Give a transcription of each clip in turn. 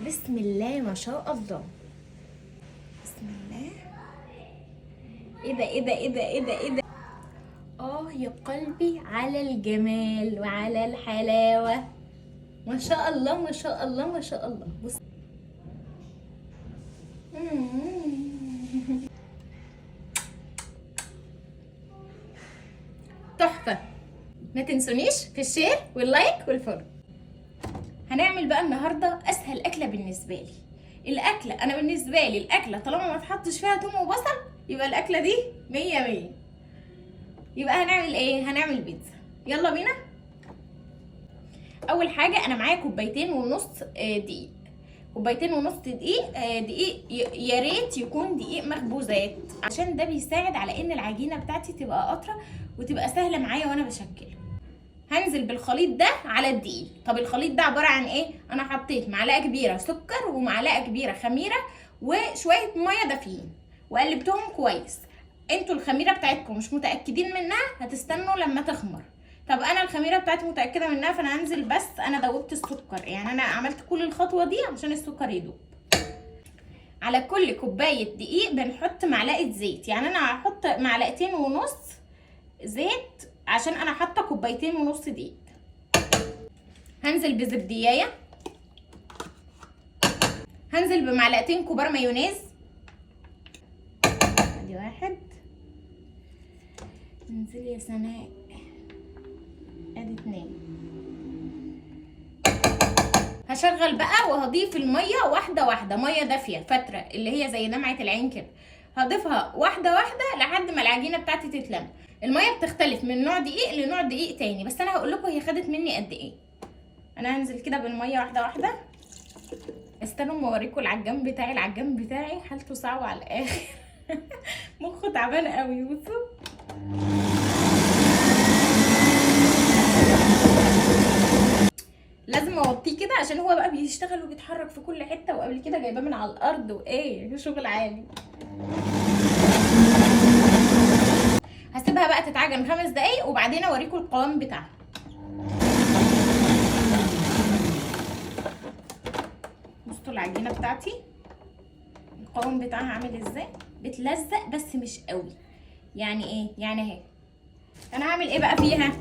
بسم الله ما شاء الله. بسم الله. ايه ده ايه ده ايه ده ايه ده ايه ده؟ يا قلبي على الجمال وعلى الحلاوة، ما شاء الله ما شاء الله ما شاء الله. بص تحفة. ما تنسونيش في الشير واللايك والفولو. هنعمل بقى النهارده اسهل اكله بالنسبه لي. انا بالنسبه لي الاكله طالما ما تحطش فيها توم وبصل يبقى الاكله دي 100 100. يبقى هنعمل ايه؟ هنعمل بيتزا. يلا بينا. اول حاجه انا معايا كوبايتين ونص دقيق. كوبايتين ونص دقيق. دقيق يا ريت يكون دقيق مخبوزات عشان ده بيساعد على ان العجينه بتاعتي تبقى قطره وتبقى سهله معايا وانا بشكل. هنزل بالخليط ده على الدقيق. طب الخليط ده عباره عن ايه؟ انا حطيت معلقه كبيره سكر ومعلقه كبيره خميره وشويه ميه دافيين وقلبتهم كويس. انتوا الخميره بتاعتكم مش متاكدين منها هتستنوا لما تخمر. طب انا الخميره بتاعتي متاكده منها فانا هنزل، بس انا دوبت السكر، يعني انا عملت كل الخطوه دي عشان السكر يدوب. على كل كوبايه دقيق بنحط معلقه زيت، يعني انا هحط معلقتين ونص زيت عشان انا حاطه كوبايتين ونص دقيق. هنزل بزبدية، هنزل بمعلقتين كبار مايونيز، ادي واحد، انزل يا سناء، ادي اتنين. هشغل بقى وهضيف الميه واحده واحده، ميه دافيه فتره اللي هي زي دمعه العين كده، هضيفها واحده واحده لحد ما العجينه بتاعتي تتلم. الميه بتختلف من نوع دقيق لنوع دقيق تاني، بس انا هقول لكم هي خدت مني قد ايه. انا هنزل كده بالميه واحده واحده. استنوا ما اوريكم العجان بتاعي. العجان بتاعي حالته صعبه على الاخر. مخه تعبان قوي. بصوا لازم اوطيه كده عشان هو بقى بيشتغل وبيتحرك في كل حته، وقبل كده جايباه من على الارض وايه شغل عالي. هسيبها بقى تتعجن 5 دقايق وبعدين اوريكم القوام بتاعها. بصوا العجينه بتاعتي القوام بتاعها عامل ازاي، بتلزق بس مش قوي. يعني ايه؟ يعني اهي. انا هعمل ايه بقى فيها؟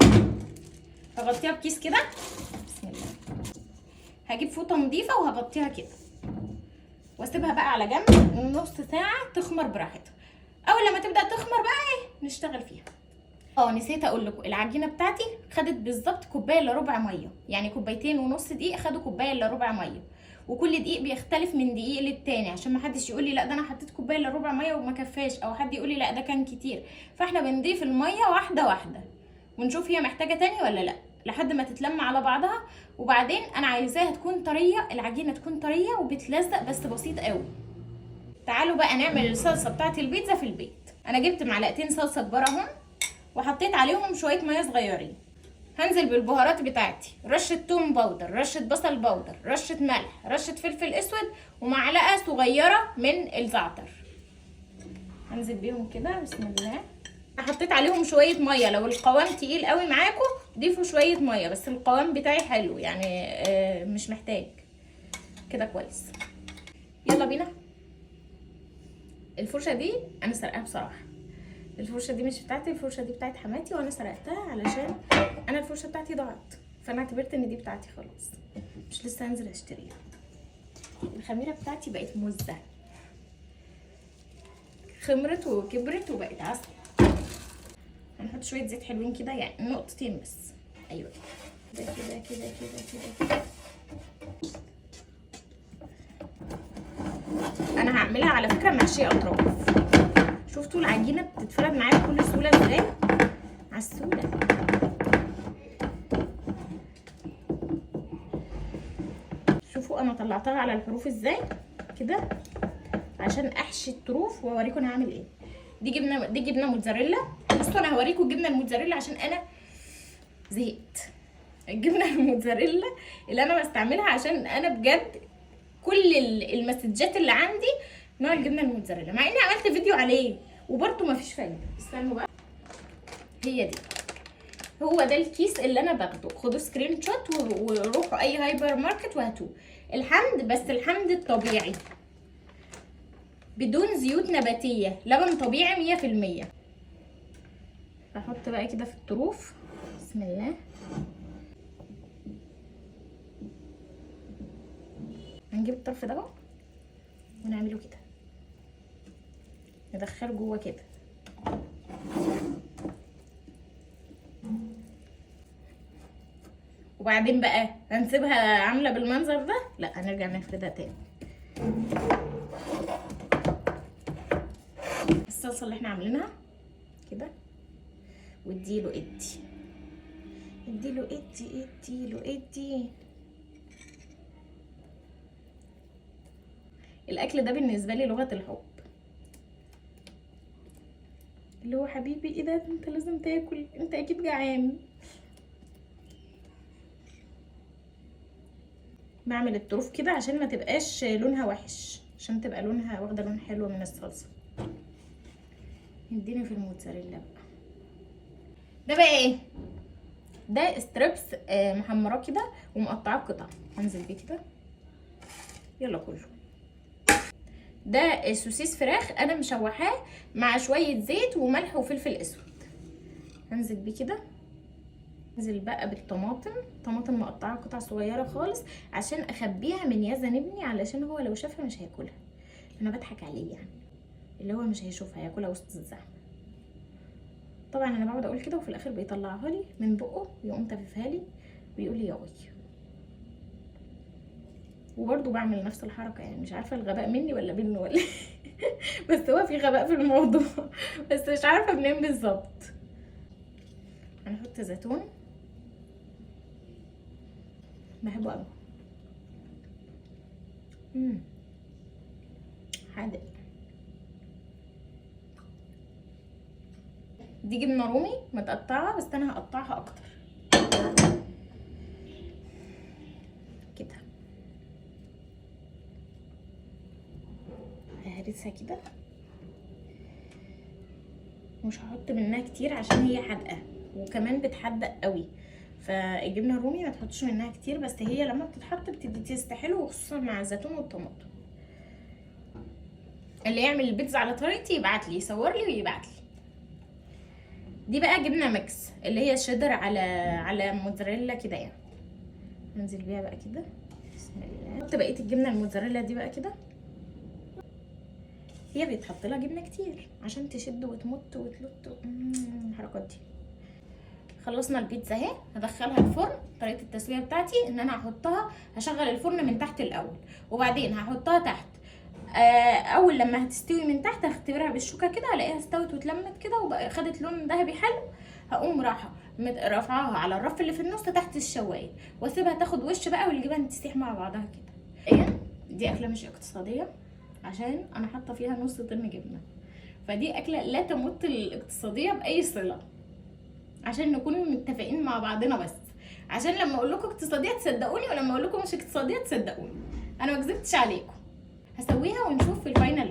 هغطيها بكيس كده. بسم الله. هجيب فوطه نظيفه وهغطيها كده واسيبها بقى على جنب نص ساعه تخمر براحتها. اول لما تبدا تخمر بقى ايه نشتغل فيها. نسيت اقول لكم العجينه بتاعتي خدت بالظبط كوبايه الا ربع ميه، يعني كوبايتين ونص دقيق خدوا كوبايه الا ربع ميه، وكل دقيق بيختلف من دقيق للتاني عشان ما حدش يقول لي لا ده انا حطيت كوبايه الا ربع ميه وما كفاش، او حد يقول لي لا ده كان كتير. فاحنا بنضيف الميه واحده واحده ونشوف هي محتاجه تاني ولا لا لحد ما تتلم على بعضها. وبعدين انا عايزاها تكون طريه، العجينه تكون طريه وبتلزق بس بسيط قوي. تعالوا بقى نعمل الصلصه بتاعت البيتزا في البيت. انا جبت معلقتين صلصه كبار اهم وحطيت عليهم شويه ميه صغيرين. هنزل بالبهارات بتاعتي، رشه توم باودر، رشه بصل باودر، رشه ملح، رشه فلفل اسود، ومعلقه صغيره من الزعتر. هنزل بيهم كده. بسم الله. حطيت عليهم شويه ميه، لو القوام تقيل قوي معاكم ضيفوا شويه ميه، بس القوام بتاعي حلو يعني مش محتاج كده. كويس. يلا بينا. الفرشه دي انا سرقاها بصراحه. الفرشه دي مش بتاعتي، الفرشه دي بتاعت حماتي وانا سرقتها علشان انا الفرشه بتاعتي ضاعت، فانا اعتبرت ان دي بتاعتي خلاص، مش لسه هنزل اشتريها. الخميره بتاعتي بقت مزه، خمرت وكبرت وبقت عسل. هنحط شويه زيت حلوين كده، يعني نقطتين بس. ايوه كده كده كده كده كده. انا هعملها على فكره محشيه اطراف. شفتوا العجينه بتتفرد معايا بكل سهوله ازاي؟ عالسهوله. شوفوا انا طلعتها على الحروف ازاي كده عشان احشي الطروف واوريكم انا هعمل ايه. دي جبنه موتزاريلا. بصوا انا هوريكم الجبنه الموتزاريلا عشان انا زهقت. الجبنه الموتزاريلا اللي انا بستعملها عشان انا بجد كل المسجات اللي عندي نوع الجبنه الموتزاريلا، مع اني عملت فيديو عليه وبرده مفيش فايده. استنوا بقى. هي دي، هو ده الكيس اللي انا باخده. خدوا سكرين شوت وروحوا اي هايبر ماركت وهاتوه. الحمض، بس الحمض الطبيعي بدون زيوت نباتيه، لبن طبيعي 100%. هحط بقى كده في الطروف. بسم الله. هنجيب الطرف ده بقى ونعمله كده، ندخله جوه كده. وبعدين بقى هنسيبها عامله بالمنظر ده؟ لا، هنرجع نفردها تاني. الصلصه اللي احنا عاملينها كده، واديله ادي اديله ادي اديله ادي. الاكل ده بالنسبه لي لغه الحب، اللي هو حبيبي ايه ده، انت لازم تاكل، انت اكيد جعان. بعمل الطروف كده عشان ما تبقاش لونها وحش، عشان تبقى لونها واخده لون حلو من الصلصه. اديني في الموتزاريلا بقى. ده بقى ايه؟ ده ستريبس محمراه كده ومقطعاه قطع. هنزل بيه كده، يلا كله. ده سوسيس فراخ انا مشوحاه مع شويه زيت وملح وفلفل اسود. هنزل بيه كده. انزل بقى بالطماطم، طماطم مقطعه قطع صغيره خالص عشان اخبيها من يزن ابني، علشان هو لو شافها مش هياكلها. انا بضحك عليه يعني، اللي هو مش هيشوفها، هياكلها وسط الزحمه. طبعا انا بقعد اقول كده وفي الاخر بيطلعها لي من بقه ويقوم تففها لي ويقول لي ياوي. وبرده بعمل نفس الحركه، يعني مش عارفه الغباء مني ولا منه ولا بس هو في غباء في الموضوع بس مش عارفه منين بالظبط. هنحط زيتون، بحبه قوي. حادق. دي جبنه رومي متقطعه، بس انا هقطعها اكتر كده. ههرسها كده، مش هحط منها كتير عشان هي حادقه وكمان بتحدق قوي. فالجبنه الرومي ما تحطش منها كتير، بس هي لما بتتحط بتدي تيست حلو، وخصوصا مع الزيتون والطماطم. اللي يعمل البيتزا على طريقتي يبعت لي، يصور لي ويبعت لي. دي بقى جبنه ميكس، اللي هي شيدر على موتزاريلا كده يعني. هنزل بيها بقى كده. بسم الله. احط بقيه الجبنه الموتزاريلا دي بقى كده. هي بيتحط لها جبنه كتير عشان تشد وتمط وتلط الحركات دي. خلصنا البيتزا اهي. هدخلها الفرن. طريقه التسويه بتاعتي ان انا هحطها، هشغل الفرن من تحت الاول، وبعدين هحطها تحت. اول لما هتستوي من تحت هختبرها بالشوكه كده، الاقيها استوت واتلمت كده وبقى خدت لون ذهبي حلو. هقوم رافعاها على الرف اللي في النص تحت الشوايه، واسيبها تاخد وش بقى والجبن تسيح مع بعضها كده. دي اكله مش اقتصاديه عشان انا حاطه فيها نص طن جبنه، فدي اكله لا تمت الاقتصاديه باي صله، عشان نكون متفقين مع بعضنا. بس عشان لما اقول لكم اقتصاديه تصدقوني، ولما اقول لكم مش اقتصاديه تصدقوني. انا ما كذبتش عليكم. هسويها ونشوف في الفاينل.